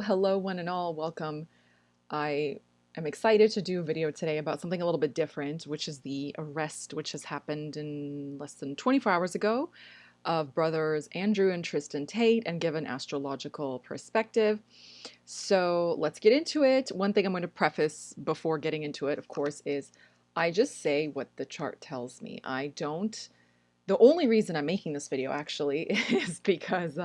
Hello, one and all. Welcome. I am excited to do a video today about something a little bit different, which is the arrest which has happened in less than 24 hours ago of brothers Andrew and Tristan Tate and give an astrological perspective. So let's get into it. One thing I'm going to preface before getting into it, of course, is I just say what the chart tells me. I don't. The only reason I'm making this video actually is because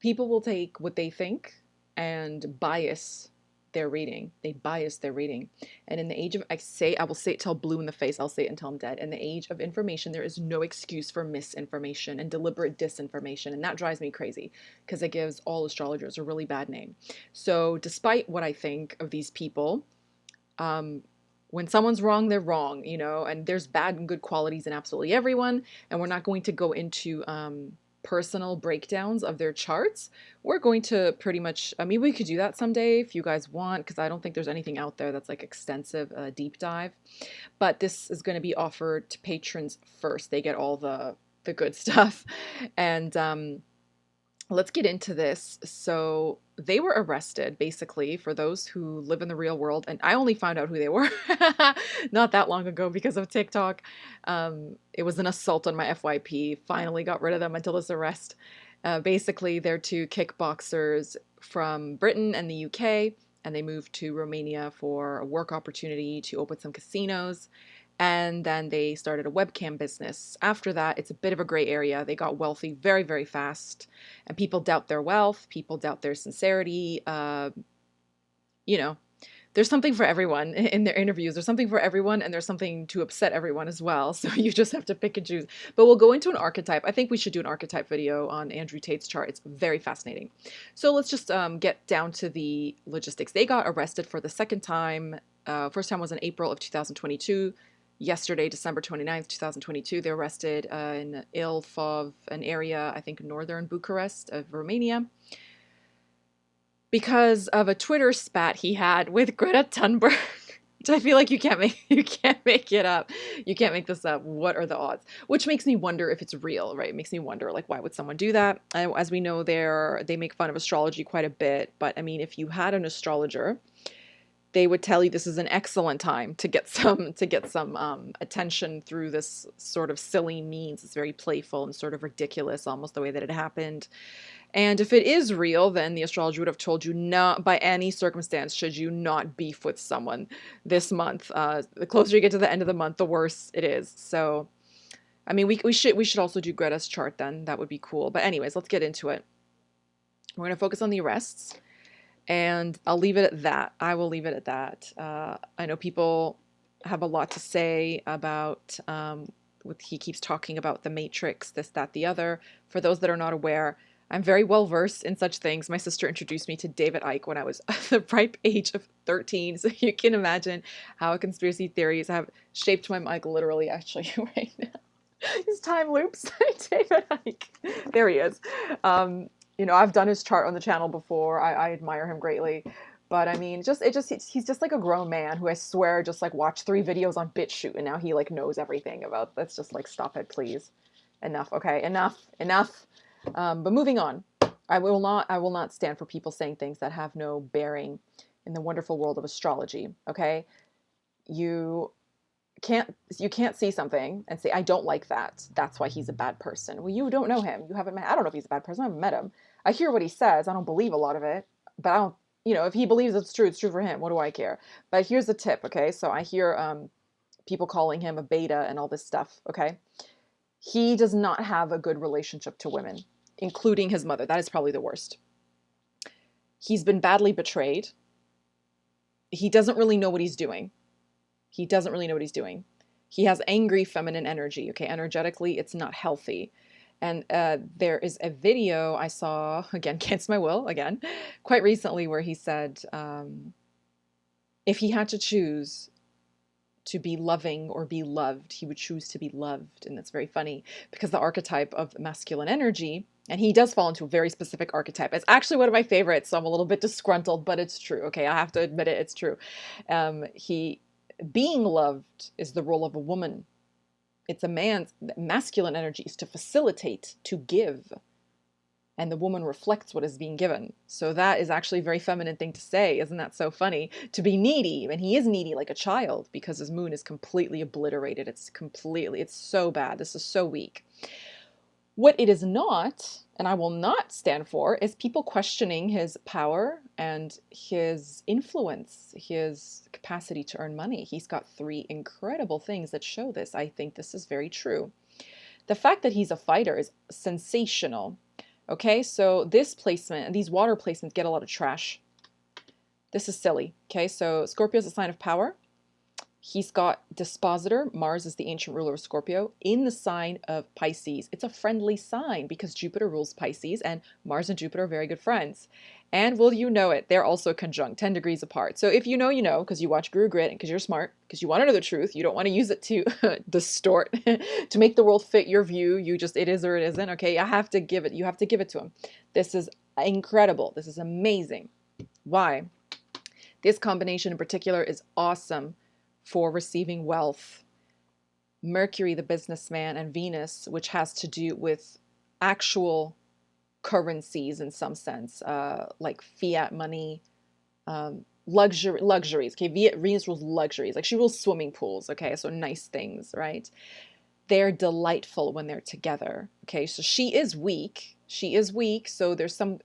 people will take what they think and bias their reading. They bias their reading. And in the age of, I will say it till blue in the face, I'll say it until I'm dead. In the age of information, there is no excuse for misinformation and deliberate disinformation. And that drives me crazy because it gives all astrologers a really bad name. So despite what I think of these people, when someone's wrong, they're wrong, and there's bad and good qualities in absolutely everyone. And we're not going to go into personal breakdowns of their charts. We're going to pretty much, I mean, we could do that someday if you guys want, because I don't think there's anything out there that's like extensive deep dive. But this is going to be offered to patrons first. They get all the good stuff. And let's get into this. So they were arrested, basically, for those who live in the real world. And I only found out who they were not that long ago because of TikTok. It was an assault on my FYP. Finally got rid of them until this arrest. Basically, they're two kickboxers from Britain and the UK, and they moved to Romania for a work opportunity to open some casinos. And then they started a webcam business. After that, it's a bit of a gray area. They got wealthy very, very fast. And people doubt their wealth. People doubt their sincerity. You know, there's something for everyone in their interviews. There's something for everyone, and there's something to upset everyone as well. So you just have to pick and choose. But we'll go into an archetype. I think we should do an archetype video on Andrew Tate's chart. It's very fascinating. So let's just get down to the logistics. They got arrested for the second time. First time was in April of 2022. Yesterday, December 29th, 2022, they were arrested in Ilfov, an area, I think, northern Bucharest of Romania, because of a Twitter spat he had with Greta Thunberg. Which I feel like you can't make it up. You can't make this up. What are the odds? Which makes me wonder if it's real, right? It makes me wonder, like, why would someone do that? As we know, they make fun of astrology quite a bit. But I mean, if you had an astrologer, they would tell you this is an excellent time to get some attention through this sort of silly means. It's very playful and sort of ridiculous, almost the way that it happened. And if it is real, then the astrologer would have told you not by any circumstance should you not beef with someone this month. The closer you get to the end of the month, the worse it is. So, I mean, we should also do Greta's chart then. That would be cool. But anyways, let's get into it. We're going to focus on the arrests. And I'll leave it at that. I will leave it at that. I know people have a lot to say about he keeps talking about the Matrix, this, that, the other. For those that are not aware, I'm very well versed in such things. My sister introduced me to David Icke when I was the ripe age of 13. So you can imagine how conspiracy theories have shaped my mind literally, actually, right now. These time loops. David Icke. There he is. I've done his chart on the channel before. I admire him greatly. But I mean, he's just like a grown man who I swear just like watched 3 videos on BitChute and now he like knows everything about. That's just like, stop it, please. Enough. Okay, enough. But moving on. I will not stand for people saying things that have no bearing in the wonderful world of astrology. Okay? You can't see something and say, I don't like that. That's why he's a bad person. Well, you don't know him. You haven't met, I don't know if he's a bad person. I haven't met him. I hear what he says. I don't believe a lot of it, but I don't, if he believes it's true for him. What do I care? But here's the tip. Okay. So I hear, people calling him a beta and all this stuff. Okay. He does not have a good relationship to women, including his mother. That is probably the worst. He's been badly betrayed. He doesn't really know what he's doing. He doesn't really know what he's doing. He has angry feminine energy. Okay, energetically, it's not healthy. And there is a video I saw, again, against my will, again, quite recently where he said if he had to choose to be loving or be loved, he would choose to be loved. And that's very funny because the archetype of masculine energy, and he does fall into a very specific archetype. It's actually one of my favorites, so I'm a little bit disgruntled, but it's true. Okay, I have to admit it, it's true. Being loved is the role of a woman. It's a man's masculine energy is to facilitate, to give. and the woman reflects what is being given. So that is actually a very feminine thing to say. Isn't that so funny? To be needy, and he is needy like a child because his moon is completely obliterated. It's so bad. This is so weak. What it is not, and I will not stand for, is people questioning his power and his influence, his capacity to earn money. He's got 3 incredible things that show this. I think this is very true. The fact that he's a fighter is sensational. Okay, so this placement, these water placements get a lot of trash. This is silly. Okay, so Scorpio is a sign of power. He's got dispositor. Mars is the ancient ruler of Scorpio in the sign of Pisces. It's a friendly sign because Jupiter rules Pisces and Mars and Jupiter are very good friends. And will you know it, they're also conjunct, 10 degrees apart. So if you know, you know, because you watch Guru Grit and because you're smart, because you want to know the truth, you don't want to use it to distort, to make the world fit your view. You just, it is or it isn't. Okay, you have to give it to him. This is incredible. This is amazing. Why? This combination in particular is awesome for receiving wealth. Mercury, the businessman, and Venus, which has to do with actual currencies in some sense, like fiat money, luxuries. Okay, Venus rules luxuries, like she rules swimming pools. Okay, so nice things, right? They're delightful when they're together. Okay, so she is weak. So there's some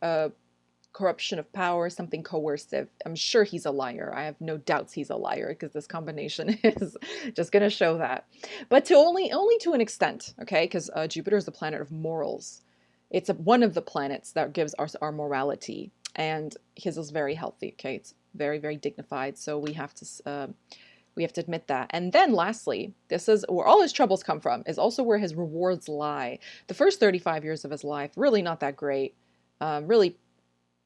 corruption of power, something coercive. I'm sure he's a liar. I have no doubts he's a liar because this combination is just going to show that. But to only to an extent, okay? Because Jupiter is the planet of morals. It's one of the planets that gives us our morality, and his is very healthy. Okay, it's very, very dignified. So we have to admit that. And then lastly, this is where all his troubles come from, is also where his rewards lie. The first 35 years of his life, really not that great. Really,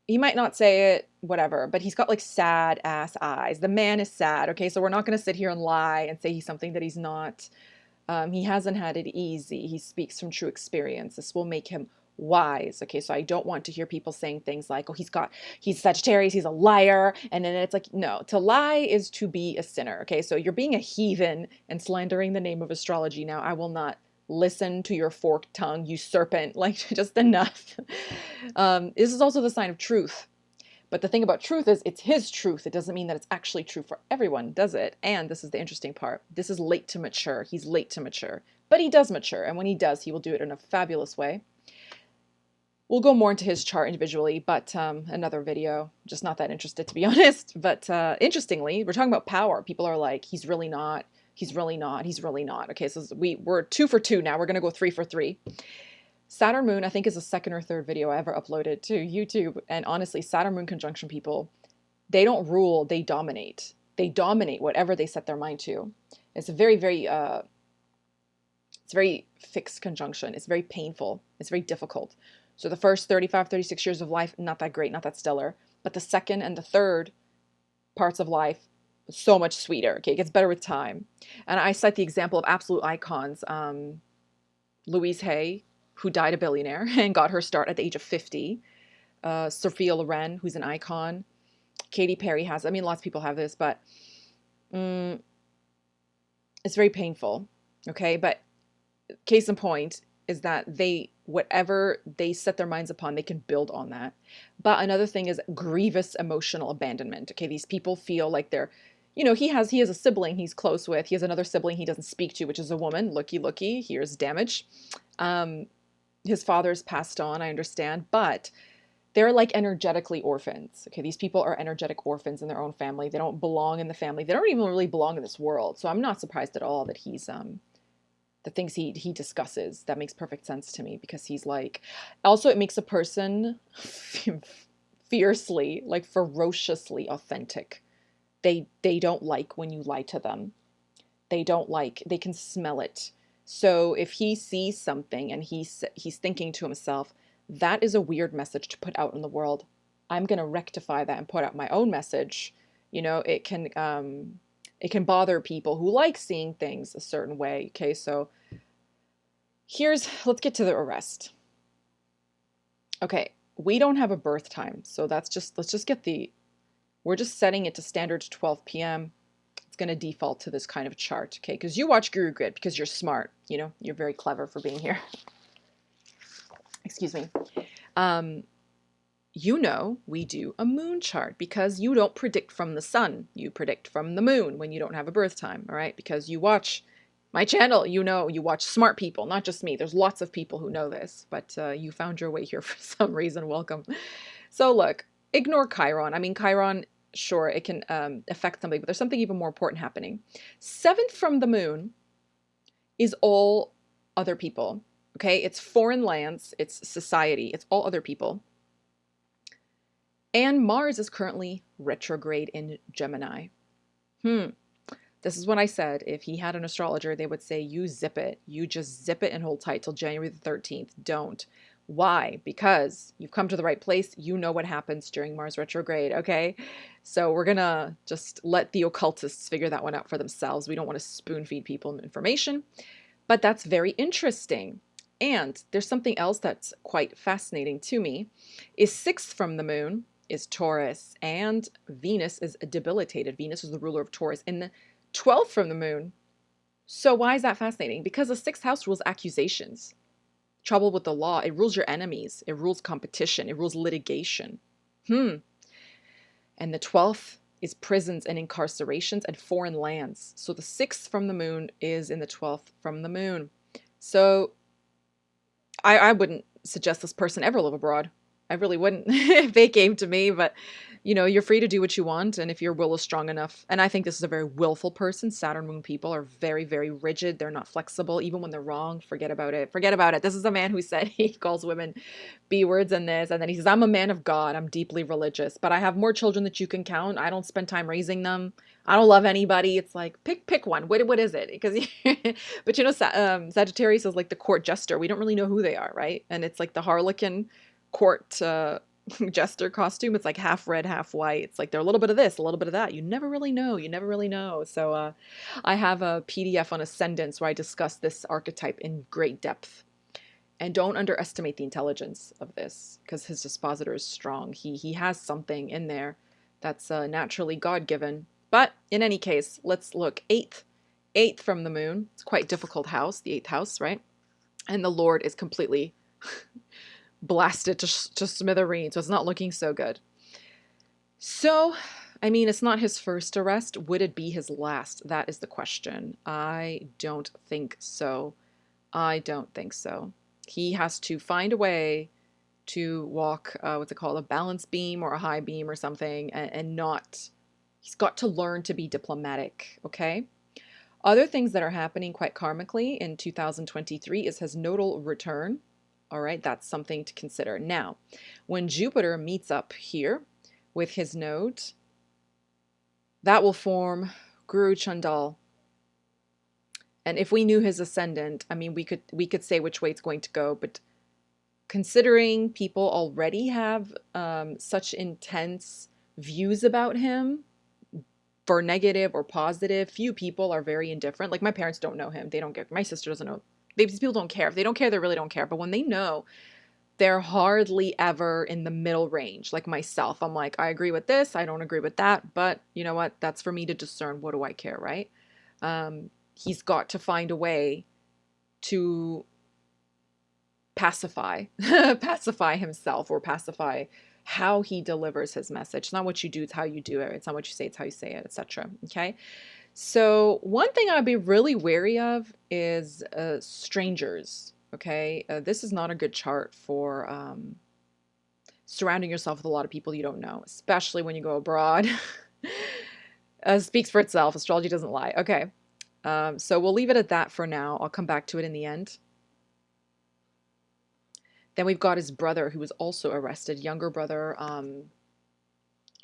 he might not say it, whatever, but he's got like sad ass eyes. The man is sad. Okay, so we're not going to sit here and lie and say he's something that he's not. He hasn't had it easy. He speaks from true experience. This will make him wise. Okay, so I don't want to hear people saying things like, oh, he's Sagittarius, he's a liar. And then it's like, no, to lie is to be a sinner. Okay, so you're being a heathen and slandering the name of astrology. Now, I will not listen to your forked tongue, you serpent, like just enough. This is also the sign of truth. But the thing about truth is it's his truth. It doesn't mean that it's actually true for everyone, does it? And this is the interesting part. This is late to mature. He's late to mature. But he does mature. And when he does, he will do it in a fabulous way. We'll go more into his chart individually, but another video. Just not that interested, to be honest. But interestingly, we're talking about power. People are like, he's really not. He's really not. He's really not. Okay, so we're 2 for 2 now. We're going to go 3 for 3. Saturn Moon, I think, is the 2nd or 3rd video I ever uploaded to YouTube. And honestly, Saturn Moon conjunction people, they don't rule, they dominate. They dominate whatever they set their mind to. It's a very, very, it's very fixed conjunction. It's very painful. It's very difficult. So the first 35, 36 years of life, not that great, not that stellar. But the 2nd and the 3rd parts of life, so much sweeter. Okay, it gets better with time. And I cite the example of absolute icons. Louise Hay, who died a billionaire and got her start at the age of 50. Sophia Loren, who's an icon. Katy Perry has, I mean, lots of people have this, but it's very painful. Okay, but case in point is that whatever they set their minds upon, they can build on that. But another thing is grievous emotional abandonment. Okay, these people feel like they're, he has a sibling he's close with. He has another sibling he doesn't speak to, which is a woman. Looky, here's damage. His father's passed on, I understand, but they're like energetically orphans. Okay, these people are energetic orphans in their own family. They don't belong in the family. They don't even really belong in this world. So I'm not surprised at all that he's the things he discusses. That makes perfect sense to me, because he's like, also it makes a person fiercely, like ferociously authentic. They don't like when you lie to them. They can smell it. So if he sees something and he's thinking to himself, that is a weird message to put out in the world, I'm going to rectify that and put out my own message. It can bother people who like seeing things a certain way. Okay, so let's get to the arrest. Okay, we don't have a birth time, so let's just get we're just setting it to standard to 12 p.m. It's going to default to this kind of chart, okay? Because you watch Guru Grid because you're smart, you're very clever for being here. Excuse me. Um, you know, we do a moon chart because you don't predict from the sun. You predict from the moon when you don't have a birth time, all right? Because you watch my channel, you know, you watch smart people, not just me. There's lots of people who know this, but you found your way here for some reason. Welcome. So look, ignore Chiron. I mean, Chiron, sure, it can affect somebody, but there's something even more important happening. Seventh from the moon is all other people, okay? It's foreign lands, it's society, it's all other people. And Mars is currently retrograde in Gemini. This is what I said. If he had an astrologer, they would say, you zip it. You just zip it and hold tight till January the 13th. Don't. Why? Because you've come to the right place. You know what happens during Mars retrograde, okay? So we're going to just let the occultists figure that one out for themselves. We don't want to spoon feed people information. But that's very interesting. And there's something else that's quite fascinating to me, is sixth from the moon is Taurus, and Venus is debilitated. Venus is the ruler of Taurus, and the 12th from the moon. So why is that fascinating? Because the sixth house rules accusations, trouble with the law. It rules your enemies. It rules competition. It rules litigation. And the 12th is prisons and incarcerations and foreign lands. So the 6th from the moon is in the 12th from the moon. So I wouldn't suggest this person ever live abroad. I really wouldn't if they came to me, but you know, you're free to do what you want. And if your will is strong enough, and I think this is a very willful person. Saturn moon people are very, very rigid. They're not flexible. Even when they're wrong, forget about it. Forget about it. This is a man who said he calls women B words and this. And then he says, I'm a man of God. I'm deeply religious, but I have more children that you can count. I don't spend time raising them. I don't love anybody. It's like, pick one. What is it? Because, but you know, Sagittarius is like the court jester. We don't really know who they are, right? And it's like the Harlequin court jester costume. It's like half red, half white. It's like they're a little bit of this, a little bit of that. You never really know. You never really know. So I have a PDF on ascendants where I discuss this archetype in great depth. And don't underestimate the intelligence of this, because his dispositor is strong. He has something in there that's naturally God-given. But in any case, let's look. Eighth from the moon. It's quite difficult house, the 8th house, right? And the Lord is completely blasted to smithereens, so it's not looking so good. So, I mean, it's not his first arrest. Would it be his last? That is the question. I don't think so. I don't think so. He has to find a way to walk, what's it called, a balance beam or a high beam or something, and not, he's got to learn to be diplomatic, okay? Other things that are happening quite karmically in 2023 is his nodal return. All right, that's something to consider. Now, when Jupiter meets up here with his node, that will form Guru Chandal. And if we knew his ascendant, I mean, we could say which way it's going to go, but considering people already have such intense views about him, for negative or positive, few people are very indifferent. Like my parents don't know him. They don't get, my sister doesn't know. These people don't care. If they don't care, they really don't care. But when they know, they're hardly ever in the middle range. Like myself, I'm like, I agree with this. I don't agree with that. But you know what? That's for me to discern. What do I care, right? He's got to find a way to pacify himself, or pacify how he delivers his message. It's not what you do, it's how you do it. It's not what you say, it's how you say it, etc. Okay? So one thing I'd be really wary of is strangers, okay? This is not a good chart for surrounding yourself with a lot of people you don't know, especially when you go abroad. Speaks for itself. Astrology doesn't lie. Okay. So we'll leave it at that for now. I'll come back to it in the end. Then we've got his brother, who was also arrested, younger brother,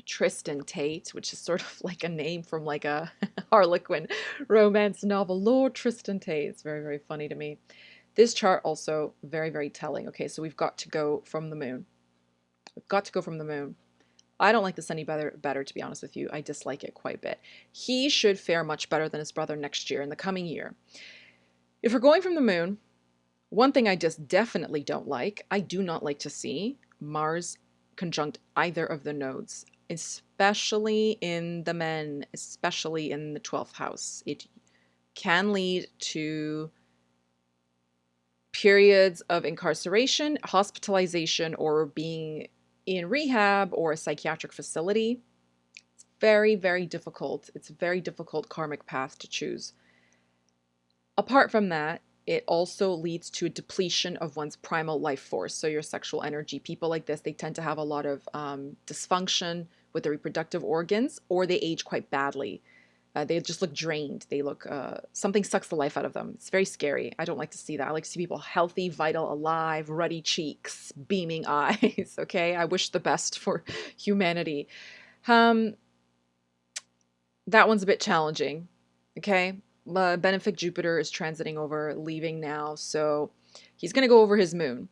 Tristan Tate, which is sort of like a name from like a Harlequin romance novel. Lord Tristan Tate. It's very, very funny to me. This chart also very, very telling. Okay, so we've got to go from the moon. We've got to go from the moon. I don't like this any better, to be honest with you. I dislike it quite a bit. He should fare much better than his brother next year, in the coming year. If we're going from the moon, one thing I just definitely don't like, I do not like to see Mars conjunct either of the nodes, especially in the men, especially in the 12th house. It can lead to periods of incarceration, hospitalization, or being in rehab or a psychiatric facility. It's very, very difficult. It's a very difficult karmic path to choose. Apart from that, it also leads to a depletion of one's primal life force, so your sexual energy. People like this, they tend to have a lot of dysfunction with their reproductive organs, or they age quite badly. They just look drained. They look, something sucks the life out of them. It's very scary. I don't like to see that. I like to see people healthy, vital, alive, ruddy cheeks, beaming eyes, okay? I wish the best for humanity. That one's a bit challenging, okay? Benefic Jupiter is transiting over, leaving now, so he's going to go over his moon.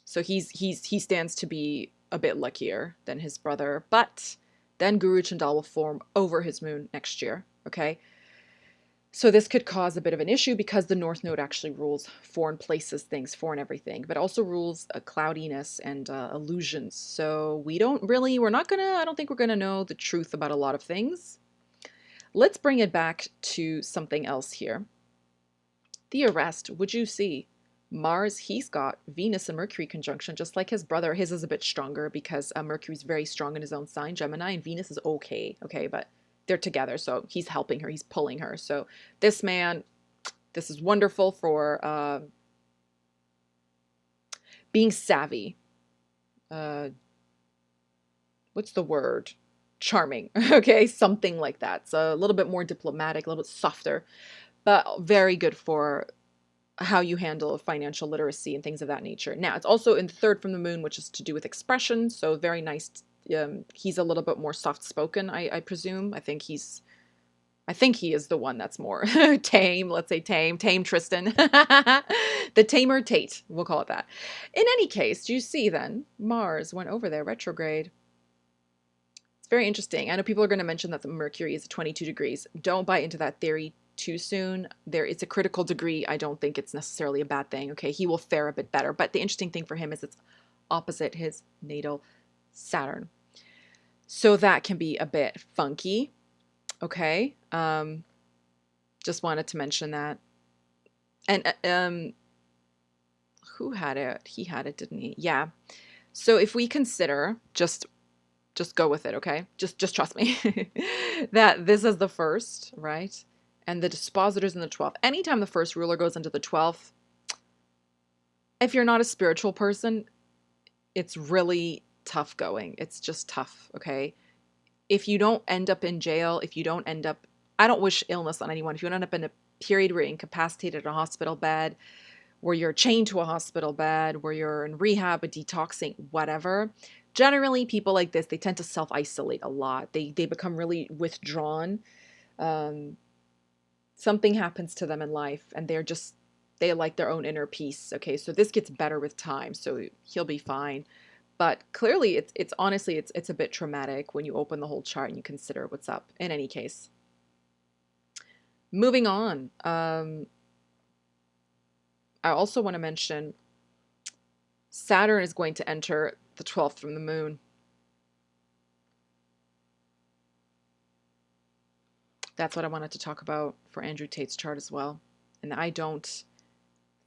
So he stands to be a bit luckier than his brother, but then Guru Chandal will form over his moon next year, okay? So this could cause a bit of an issue because the North Node actually rules foreign places, things, foreign everything, but also rules cloudiness and illusions. So we're not gonna, I don't think we're gonna know the truth about a lot of things. Let's bring it back to something else here. The arrest, would you see? Mars, he's got Venus and Mercury conjunction, just like his brother. His is a bit stronger because Mercury's very strong in his own sign, Gemini, and Venus is okay, but they're together, so he's helping her, he's pulling her. So this man, this is wonderful for being savvy. What's the word? Charming, okay? Something like that. So a little bit more diplomatic, a little bit softer, but very good for how you handle financial literacy and things of that nature. Now, it's also in the third from the moon, which is to do with expression, so very nice. He's a little bit more soft-spoken, I presume. I think he is the one that's more tame, let's say tame Tristan. The tamer Tate, we'll call it that. In any case, do you see then, Mars went over there, retrograde. It's very interesting. I know people are going to mention that the Mercury is 22 degrees. Don't buy into that theory too soon. It's a critical degree. I don't think it's necessarily a bad thing. Okay, he will fare a bit better. But the interesting thing for him is it's opposite his natal Saturn. So that can be a bit funky. Okay. Just wanted to mention that. And who had it? He had it, didn't he? Yeah. So if we consider just go with it, okay? Just trust me that this is the first, right? And the dispositor's in the 12th. Anytime the first ruler goes into the 12th, if you're not a spiritual person, it's really tough going. It's just tough, okay? If you don't end up in jail, if you don't end up, I don't wish illness on anyone. If you don't end up in a period where you're incapacitated in a hospital bed, where you're chained to a hospital bed, where you're in rehab, a detoxing, whatever. Generally, people like this, they tend to self-isolate a lot. They become really withdrawn. Something happens to them in life, and they like their own inner peace. Okay, so this gets better with time, so he'll be fine. But clearly, it's honestly, it's a bit traumatic when you open the whole chart and you consider what's up. In any case, moving on. I also want to mention Saturn is going to enter the 12th from the moon. That's what I wanted to talk about for Andrew Tate's chart as well. And I don't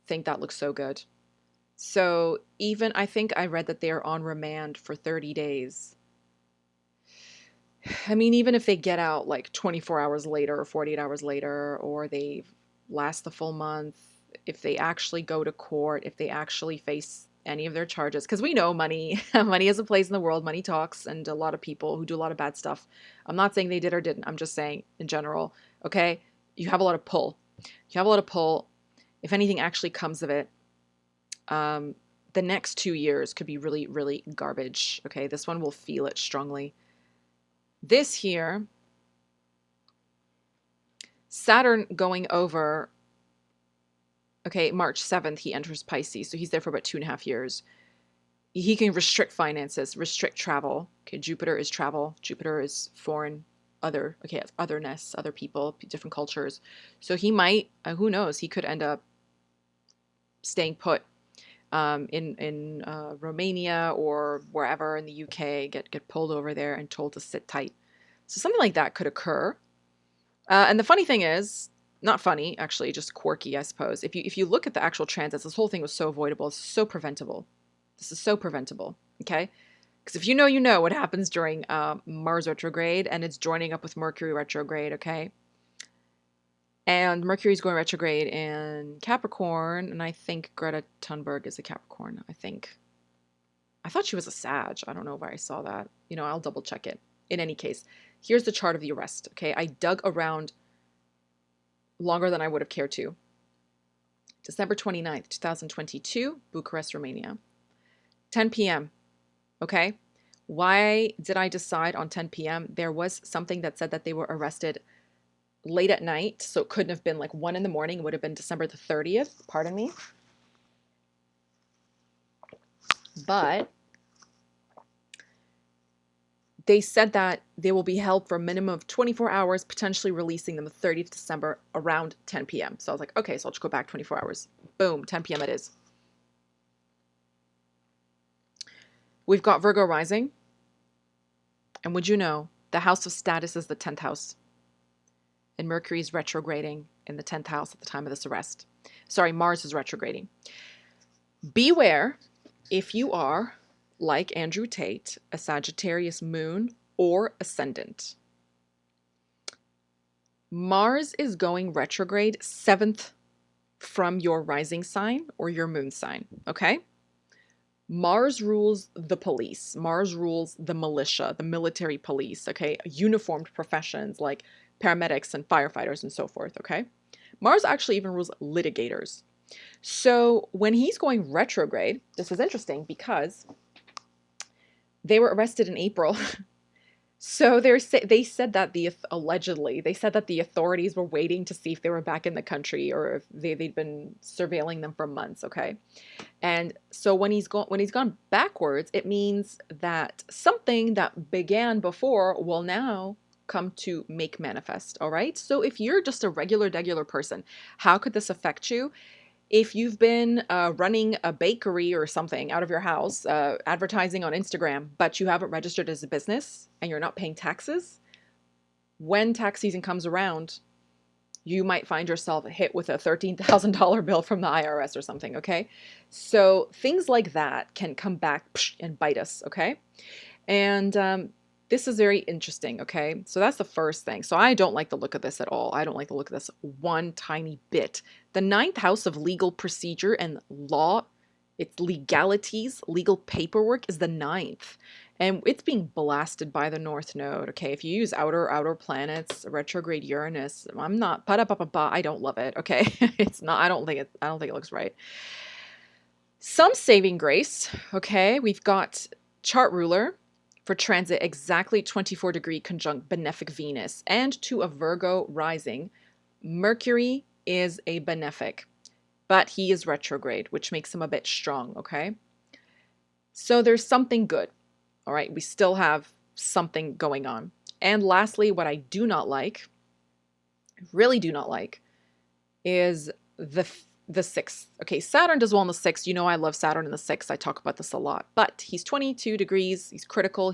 think that looks so good. So I think I read that they're on remand for 30 days. I mean, even if they get out like 24 hours later or 48 hours later, or they last the full month, if they actually go to court, if they actually face any of their charges, because we know money has a place in the world, money talks, and a lot of people who do a lot of bad stuff. I'm not saying they did or didn't. I'm just saying in general, okay, you have a lot of pull. If anything actually comes of it, the next 2 years could be really, really garbage. Okay, this one will feel it strongly. This here, Saturn going over, okay, March 7th, he enters Pisces. So he's there for about 2.5 years. He can restrict finances, restrict travel. Okay, Jupiter is travel. Jupiter is foreign, otherness, other people, different cultures. So he might, who knows, he could end up staying put in Romania or wherever in the UK, get pulled over there and told to sit tight. So something like that could occur. And the funny thing is, Not funny, actually, just quirky, I suppose. If you look at the actual transits, this whole thing was so avoidable, it's so preventable. This is so preventable, okay? Because if you know what happens during Mars retrograde, and it's joining up with Mercury retrograde, okay? And Mercury's going retrograde in Capricorn, and I think Greta Thunberg is a Capricorn, I think. I thought she was a Sag. I don't know where I saw that. I'll double check it. In any case, here's the chart of the arrest, okay? I dug around longer than I would have cared to. December 29th, 2022, Bucharest, Romania. 10 p.m., okay? Why did I decide on 10 p.m.? There was something that said that they were arrested late at night, so it couldn't have been like 1 in the morning. It would have been December the 30th, pardon me. But they said that they will be held for a minimum of 24 hours, potentially releasing them the 30th December around 10 p.m. So I was like, okay, so I'll just go back 24 hours. Boom, 10 p.m. it is. We've got Virgo rising. And would you know, the house of status is the 10th house. And Mercury is retrograding in the 10th house at the time of this arrest. Sorry, Mars is retrograding. Beware if you are, like Andrew Tate, a Sagittarius moon or ascendant. Mars is going retrograde 7th from your rising sign or your moon sign, okay? Mars rules the police. Mars rules the militia, the military police, okay? Uniformed professions like paramedics and firefighters and so forth, okay? Mars actually even rules litigators. So when he's going retrograde, this is interesting because they were arrested in April. So they said that allegedly, they said that the authorities were waiting to see if they were back in the country or if they'd been surveilling them for months, okay? And so when he's gone backwards, it means that something that began before will now come to make manifest, all right? So if you're just a regular person, how could this affect you? If you've been running a bakery or something out of your house, advertising on Instagram, but you haven't registered as a business and you're not paying taxes, when tax season comes around, you might find yourself hit with a $13,000 bill from the IRS or something, okay? So things like that can come back and bite us, okay? And this is very interesting, okay? So that's the first thing. So I don't like the look of this at all. I don't like the look of this one tiny bit. The 9th house of legal procedure and law, its legalities, legal paperwork is the 9th. And it's being blasted by the North Node, okay? If you use outer planets, retrograde Uranus, I don't love it, okay? It's not, I don't think it looks right. Some saving grace, okay? We've got chart ruler for transit exactly 24 degree conjunct benefic Venus, and to a Virgo rising. Mercury is a benefic, but he is retrograde, which makes him a bit strong, okay? So there's something good, all right? We still have something going on. And lastly, what I do not like, really do not like, is the 6th. Okay, Saturn does well in the 6th. You know I love Saturn in the 6th. I talk about this a lot. But he's 22 degrees. He's critical.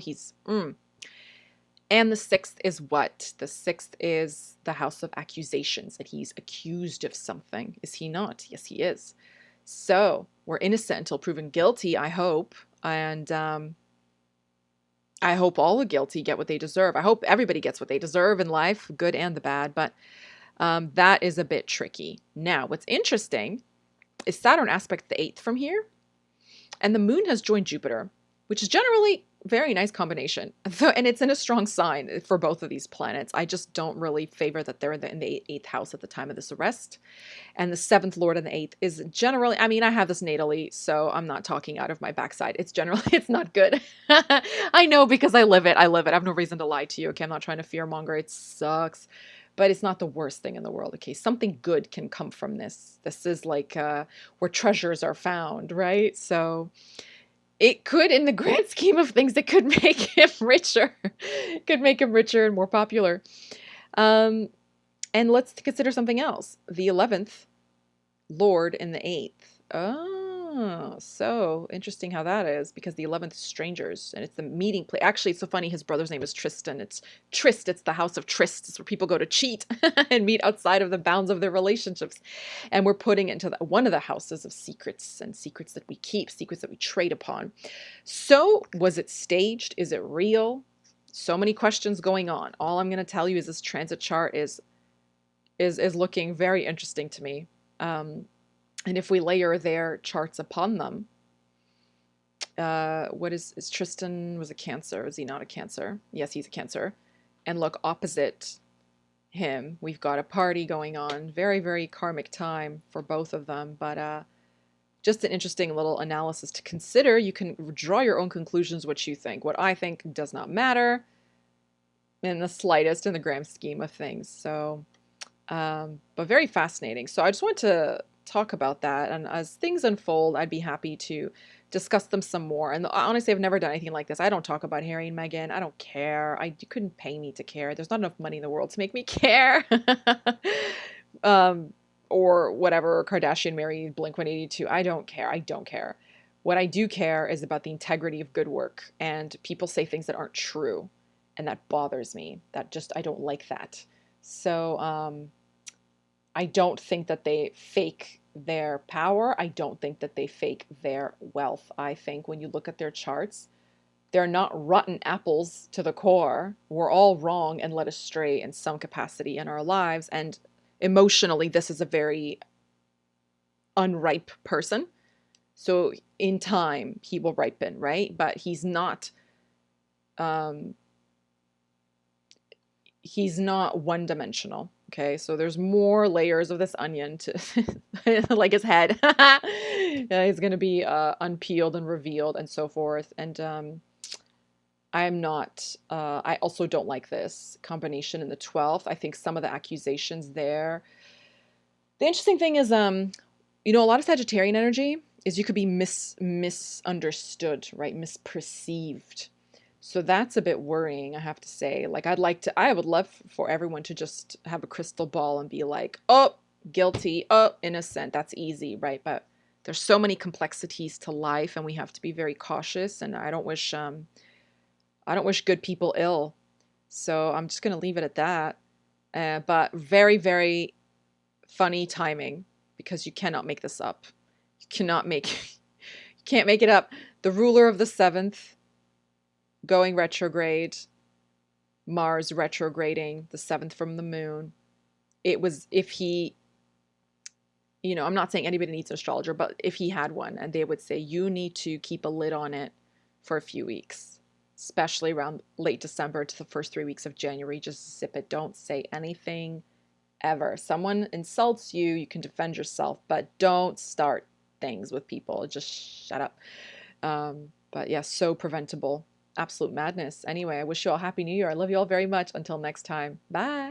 And the 6th is what? The 6th is the house of accusations, that he's accused of something. Is he not? Yes, he is. So we're innocent until proven guilty, I hope. And I hope all the guilty get what they deserve. I hope everybody gets what they deserve in life, good and the bad. But that is a bit tricky. Now, what's interesting is Saturn aspect the 8th from here, and the moon has joined Jupiter, which is generally a very nice combination. And it's in a strong sign for both of these planets. I just don't really favor that they're in the 8th house at the time of this arrest. And the 7th lord in the 8th is generally, I mean, I have this natally, so I'm not talking out of my backside. It's not good. I know because I live it. I have no reason to lie to you. Okay, I'm not trying to fearmonger. It sucks. But it's not the worst thing in the world, okay? Something good can come from this. This is like where treasures are found, right? So it could, in the grand scheme of things, it could make him richer. It could make him richer and more popular. And let's consider something else. The 11th Lord in the 8th. Oh, Oh, so interesting how that is, because the 11th is strangers and it's the meeting place. Actually, it's so funny. His brother's name is Tristan. It's Tryst. It's the house of tryst. It's where people go to cheat and meet outside of the bounds of their relationships. And we're putting into one of the houses of secrets, and secrets that we keep, secrets that we trade upon. So was it staged? Is it real? So many questions going on. All I'm going to tell you is this transit chart is looking very interesting to me. And if we layer their charts upon them, what is Tristan was a Cancer? Is he not a Cancer? Yes, he's a Cancer. And look, opposite him, we've got a party going on. Very, very karmic time for both of them. But just an interesting little analysis to consider. You can draw your own conclusions, what you think. What I think does not matter in the slightest in the grand scheme of things. So, but very fascinating. So I just want to talk about that, and as things unfold, I'd be happy to discuss them some more. And honestly, I've never done anything like this. I don't talk about Harry and Meghan. I don't care. You couldn't pay me to care. There's not enough money in the world to make me care. Or whatever, Kardashian married Blink-182. I don't care. I don't care. What I do care is about the integrity of good work, and people say things that aren't true, and that bothers me. I don't like that. So, I don't think that they fake their power. I don't think that they fake their wealth. I think when you look at their charts, they're not rotten apples to the core. We're all wrong and led astray in some capacity in our lives. And emotionally, this is a very unripe person. So in time, he will ripen, right? But he's not one-dimensional. Okay, so there's more layers of this onion to like his head. He's going to be unpeeled and revealed and so forth. And I'm not, I also don't like this combination in the 12th. I think some of the accusations there. The interesting thing is, a lot of Sagittarian energy is you could be misunderstood, right? Misperceived. So that's a bit worrying, I have to say. Like, I would love for everyone to just have a crystal ball and be like, oh, guilty, oh, innocent. That's easy, right? But there's so many complexities to life, and we have to be very cautious. And I don't wish good people ill. So I'm just gonna leave it at that. But very, very funny timing, because you cannot make this up. You can't make it up. The ruler of the 7th going retrograde, Mars retrograding, the 7th from the moon. It was, if he, I'm not saying anybody needs an astrologer, but if he had one, and they would say, you need to keep a lid on it for a few weeks, especially around late December to the first 3 weeks of January. Just zip it. Don't say anything ever. Someone insults you, you can defend yourself, but don't start things with people. Just shut up. But yeah, so preventable. Absolute madness. Anyway, I wish you all Happy New Year. I love you all very much. Until next time. Bye.